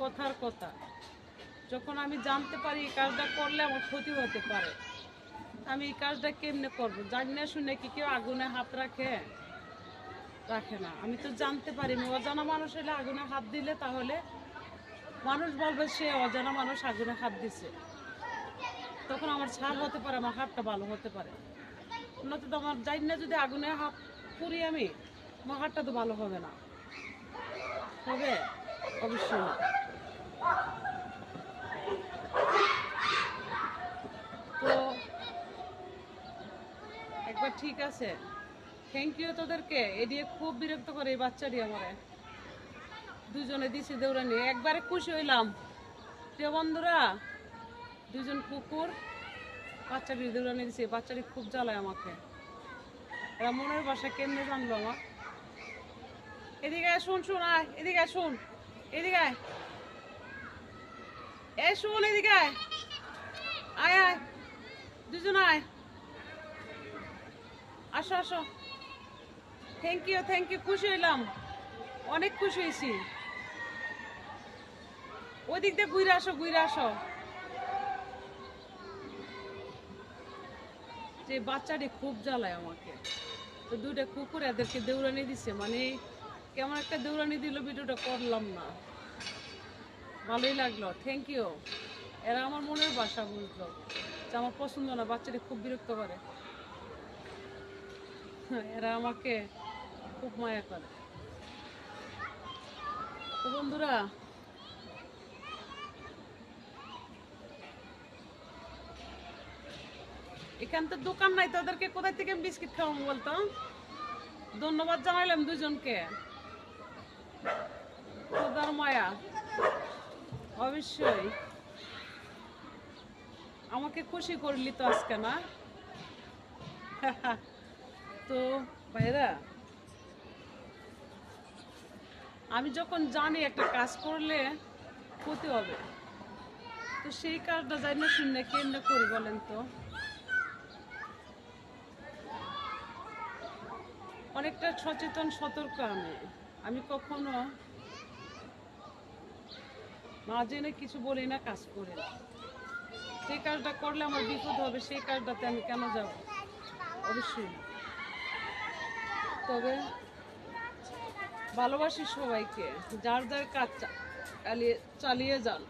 কথার কথা, যখন আমি জানতে পারি এই কাজটা করলে আমার ক্ষতি হতে পারে, আমি এই কাজটা কেমনে করবো? জানি না শুনে কি কেউ আগুনে হাত রাখে? রাখে না। আমি তো জানতে পারি অজানা মানুষ হলে আগুনে হাত দিলে তাহলে মানুষ বলবে সে অজানা মানুষ আগুনে হাত দিছে, তখন আমার ছাড় হতে পারে, আমার হাতটা ভালো হতে পারে। নয়তো তো আমার জানি না যদি আগুনে হাত পুরি আমি, আমার হাতটা তো ভালো হবে না। হবে? অবশ্যই না। তো একবার ঠিক আছে, থ্যাংক ইউ তোদেরকে। এদিকে খুব বিরক্ত করে এই বাচ্চাটি আমারে, দুজনে দিছে দৌড়ানি, একবারে খুশি হইলাম। প্রিয় বন্ধুরা, দুজন কুকুর বাচ্চাটি দৌড়ানি দিছে, বাচ্চাটি খুব জ্বালায় আমাকে। এরা মনের বাসা কেমনে জানলো আমার? এদিকে শুন শুন, আয় এদিকে শুন, এদিকে আয়, এ শুন এদিকে আয়, আয় আয়, দুজন আয়, আসো আসো। থ্যাংক ইউ, খুশি হইলাম, অনেক খুশি হয়েছি। ওই দিক দিয়ে ঘুরে আসো, ঘুরে আসো। যে বাচ্চাটি খুব জ্বালায় আমাকে, তো দুইটা কুকুর এদেরকে দৌড়ানি দিছে, মানে কেমন একটা দৌড়ানি দিল, ভিডিওটা করলাম না, ভালোই লাগলো। Thank you. এরা আমার মনের ভাষা বুঝলো যে আমার পছন্দ না, বাচ্চাটি খুব বিরক্ত করে, এরা আমাকে খুব মায়া করে। তো বন্ধুরা, এখান তো দোকান নাই, তাদেরকে কোথায় থেকে বিস্কিট খাওয়াবো বলতো? ধন্যবাদ জানাইলাম দুজনকে, খোদার মায়া। অবশ্যই আমাকে খুশি করলি তো আজকে, না? তো ভাইরা, আমি যখন জানি একটা কাজ করলে ক্ষতি হবে, তো সেই কাজটা জানি না শুনে কেমনে করি বলেন তো? অনেকটা সচেতন সতর্ক আমি কখনো না জেনে কিছু বলি না, কাজ করি না। যে কাজটা করলে আমার বিপদ হবে সেই কাজটাতে আমি কেন যাব? অবশ্যই না। তবে ভালোবাসি সবাইকে, যার যার কাজ চালিয়ে যান,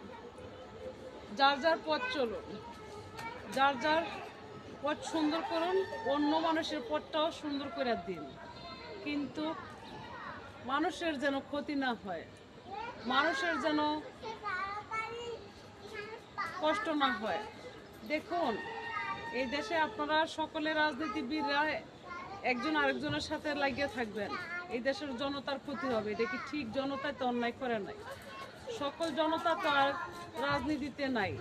যার যার পথ চলুন, যার যার পথ সুন্দর করুন, অন্য মানুষের পথটাও সুন্দর করে দিন, কিন্তু মানুষের যেন ক্ষতি না হয়, মানুষের যেন কষ্ট না হয়। দেখুন, এই দেশে আপনারা সকলে রাজনীতিবিদরা একজন আরেকজনের সাথে লাগিয়ে থাকবেন, এই দেশের জনতার ক্ষতি হবে। এটা কি ঠিক? জনতায় তো অন্যায় করে নাই, সকল জনতা তো আর রাজনীতিতে নাই,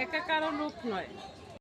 একা কারো লোক নয়।